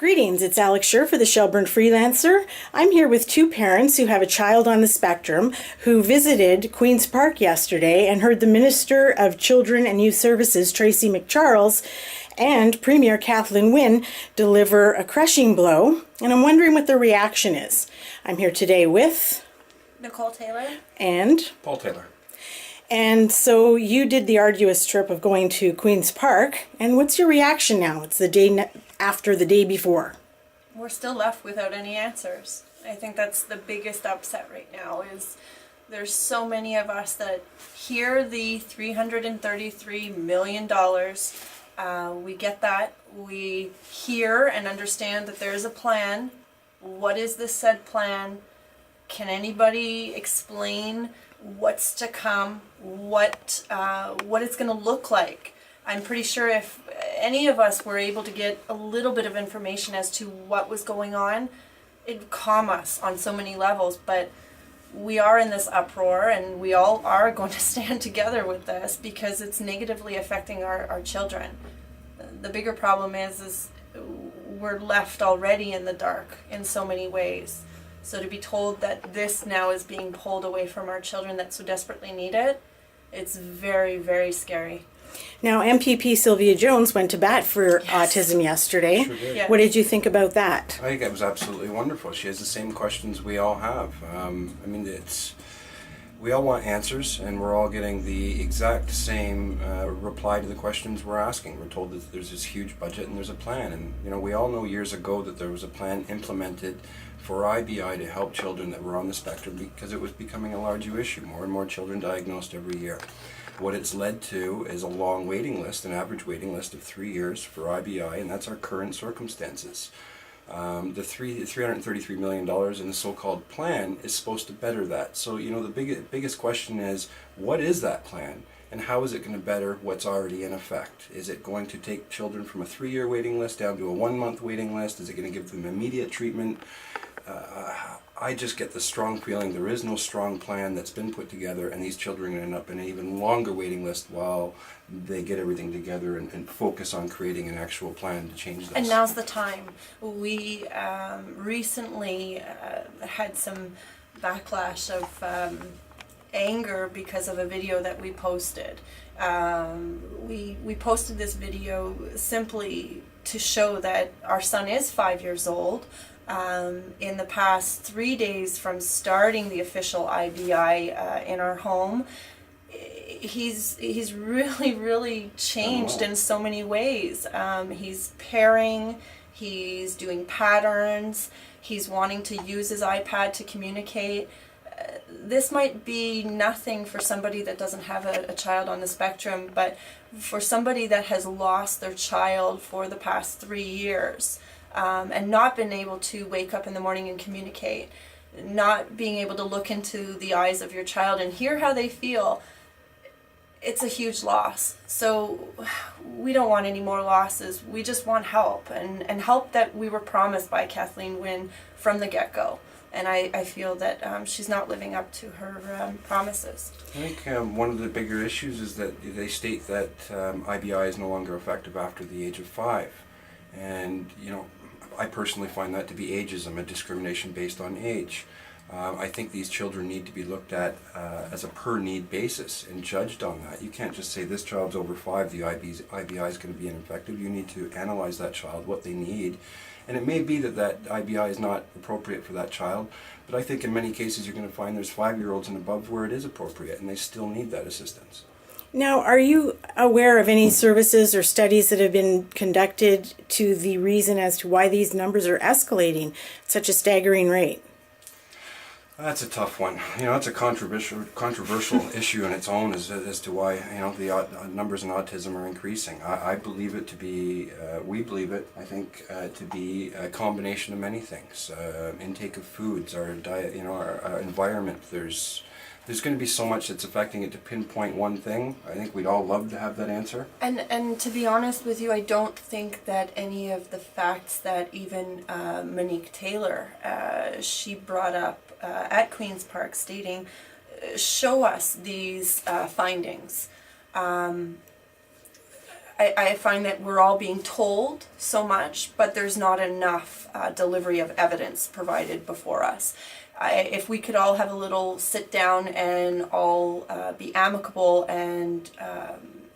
Greetings, it's Alex Scher for the Shelburne Freelancer. I'm here with two parents who have a child on the spectrum who visited Queen's Park yesterday and heard the Minister of Children and Youth Services, Tracy McCharles, and Premier Kathleen Wynne deliver a crushing blow, and I'm wondering what their reaction is. I'm here today with Nicole Taylor and Paul Taylor. And so you did the arduous trip of going to Queen's Park, and what's your reaction now? It's the day after the day before. We're still left without any answers. I think that's the biggest upset right now is there's so many of us that hear the $333 million. We get that. We hear and understand that there is a plan. What is this said plan? Can anybody explain what's to come, what it's going to look like? I'm pretty sure if any of us were able to get a little bit of information as to what was going on, it'd calm us on so many levels. But we are in this uproar, and we all are going to stand together with this because it's negatively affecting our children. The bigger problem is we're left already in the dark in so many ways. So to be told that this now is being pulled away from our children that so desperately need it, it's very, very scary. Now, MPP Sylvia Jones went to bat for Yes. autism yesterday. Sure did. Yes. What did you think about that? I think that was absolutely wonderful. She has the same questions we all have. We all want answers, and we're all getting the exact same reply to the questions we're asking. We're told that there's this huge budget and there's a plan, and we all know years ago that there was a plan implemented for IBI to help children that were on the spectrum because it was becoming a large issue. More and more children diagnosed every year. What it's led to is a long waiting list, an average waiting list of 3 years for IBI, and that's our current circumstances. The $333 million in the so-called plan is supposed to better that. So, the biggest question is, what is that plan? And how is it going to better what's already in effect? Is it going to take children from a 3-year waiting list down to a 1-month waiting list? Is it going to give them immediate treatment? I just get the strong feeling there is no strong plan that's been put together, and these children end up in an even longer waiting list while they get everything together and focus on creating an actual plan to change this. And now's the time. We recently had some backlash of anger because of a video that we posted. We posted this video simply to show that our son is 5 years old. In the past 3 days from starting the official IBI in our home, he's really changed in so many ways. He's pairing, he's doing patterns, he's wanting to use his iPad to communicate. This might be nothing for somebody that doesn't have a child on the spectrum, but for somebody that has lost their child for the past 3 years, and not been able to wake up in the morning and communicate, not being able to look into the eyes of your child and hear how they feel, it's a huge loss. So we don't want any more losses. We just want help, and help that we were promised by Kathleen Wynne from the get-go. And I feel that she's not living up to her promises. I think one of the bigger issues is that they state that IBI is no longer effective after the age of 5. And, I personally find that to be ageism, a discrimination based on age. I think these children need to be looked at as a per-need basis and judged on that. You can't just say this child's over 5, the IBI is going to be ineffective. You need to analyze that child, what they need. And it may be that IBI is not appropriate for that child, but I think in many cases you're going to find there's 5-year-olds and above where it is appropriate, and they still need that assistance. Now, are you aware of any services or studies that have been conducted to the reason as to why these numbers are escalating at such a staggering rate? That's a tough one. It's a controversial issue in its own as to why the numbers in autism are increasing. I believe it to be, we believe it, I think, to be a combination of many things. Intake of foods, our diet, our environment. There's going to be so much that's affecting it to pinpoint one thing. I think we'd all love to have that answer. And to be honest with you, I don't think that any of the facts that even Monique Taylor, she brought up at Queen's Park stating, show us these findings. I find that we're all being told so much, but there's not enough delivery of evidence provided before us. If we could all have a little sit down and all be amicable and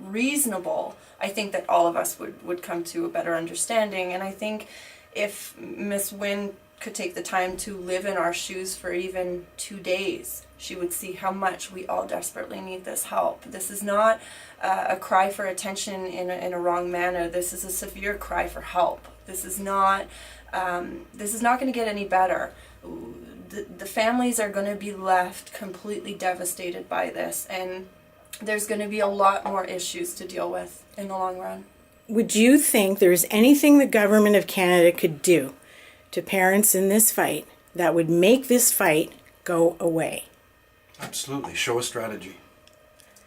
reasonable, I think that all of us would come to a better understanding. And I think if Miss Wynne could take the time to live in our shoes for even 2 days, she would see how much we all desperately need this help. This is not a cry for attention in a wrong manner. This is a severe cry for help. This is not going to get any better. The families are going to be left completely devastated by this, and there's going to be a lot more issues to deal with in the long run. Would you think there's anything the Government of Canada could do to parents in this fight that would make this fight go away? Absolutely. Show a strategy.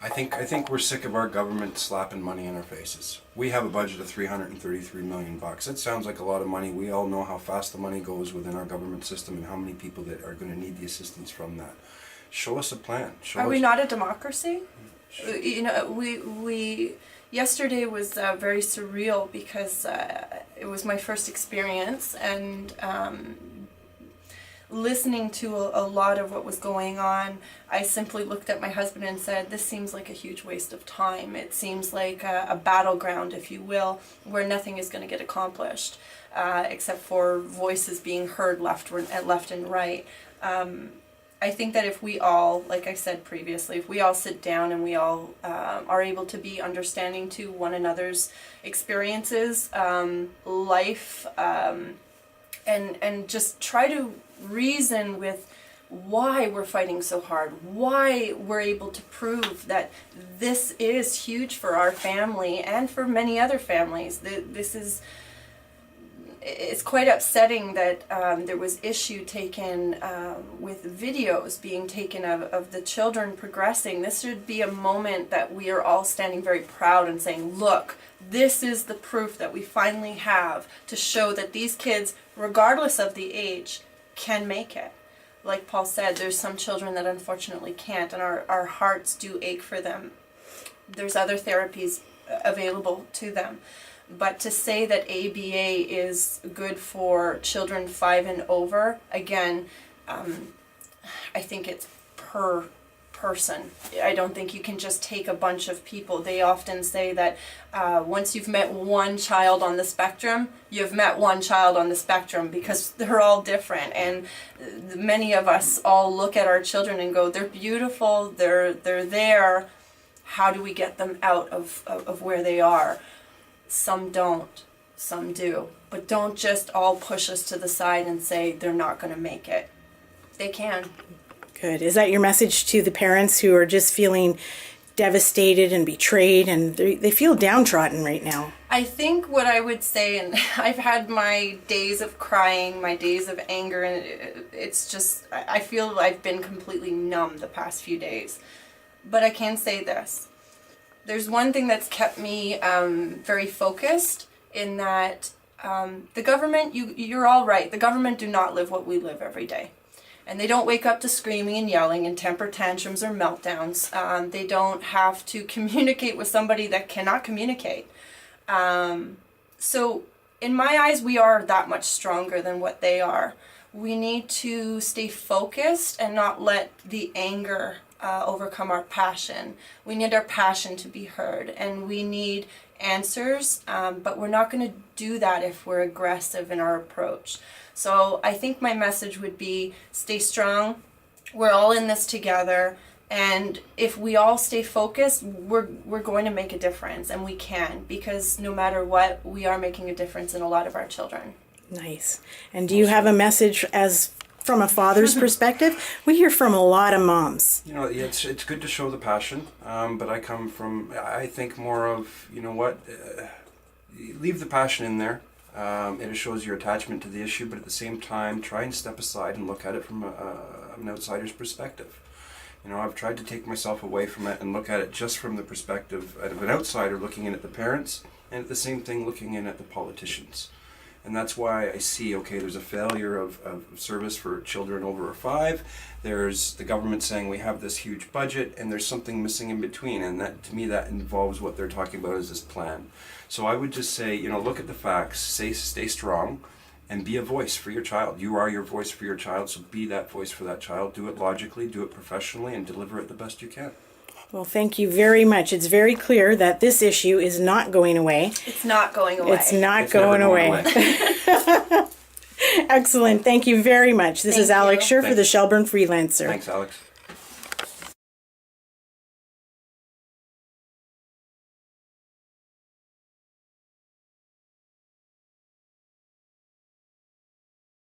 I think we're sick of our government slapping money in our faces. We have a budget of $333 million. That sounds like a lot of money. We all know how fast the money goes within our government system and how many people that are going to need the assistance from that. Show us a plan. Are we not a democracy? You know, we yesterday was very surreal because it was my first experience, and listening to a lot of what was going on, I simply looked at my husband and said, this seems like a huge waste of time. It seems like a battleground, if you will, where nothing is going to get accomplished, except for voices being heard left and right. I think that if we all, like I said previously, if we all sit down and we all are able to be understanding to one another's experiences, life, and just try to reason with why we're fighting so hard, why we're able to prove that this is huge for our family and for many other families. It's quite upsetting that there was issue taken with videos being taken of the children progressing. This should be a moment that we are all standing very proud and saying, look, this is the proof that we finally have to show that these kids, regardless of the age, can make it. Like Paul said, there's some children that unfortunately can't, and our hearts do ache for them. There's other therapies available to them. But to say that ABA is good for children 5 and over, again, I think it's per person. I don't think you can just take a bunch of people. They often say that once you've met one child on the spectrum, you've met one child on the spectrum, because they're all different. And many of us all look at our children and go, they're beautiful, they're there. How do we get them out of where they are? Some don't, some do. But don't just all push us to the side and say they're not going to make it. They can. Good. Is that your message to the parents who are just feeling devastated and betrayed, and they feel downtrodden right now? I think what I would say, and I've had my days of crying, my days of anger, and it's just, I feel I've been completely numb the past few days. But I can say this. There's one thing that's kept me very focused, in that the government, you're all right, the government do not live what we live every day. And they don't wake up to screaming and yelling and temper tantrums or meltdowns. They don't have to communicate with somebody that cannot communicate. So in my eyes, we are that much stronger than what they are. We need to stay focused and not let the anger overcome our passion. We need our passion to be heard, and we need answers, but we're not going to do that if we're aggressive in our approach. So I think my message would be, stay strong. We're all in this together, and if we all stay focused, we're going to make a difference, and we can, because no matter what, we are making a difference in a lot of our children. Nice. And do you have a message as from a father's perspective? We hear from a lot of moms. You know, it's good to show the passion, but I come from, I think more of, you know what, leave the passion in there. It shows your attachment to the issue, but at the same time, try and step aside and look at it from an outsider's perspective. You know, I've tried to take myself away from it and look at it just from the perspective of an outsider, looking in at the parents, and at the same thing, looking in at the politicians. And that's why I see, okay, there's a failure of service for children over 5. There's the government saying we have this huge budget, and there's something missing in between. And that, to me, that involves what they're talking about is this plan. So I would just say, look at the facts, stay strong, and be a voice for your child. You are your voice for your child, so be that voice for that child. Do it logically, do it professionally, and deliver it the best you can. Well, thank you very much. It's very clear that this issue is not going away. It's not going away. It's not It's never going away. Excellent. Thank you very much. This is Thank Alex you. Scher for the Shelburne Freelancer. Thanks, Alex.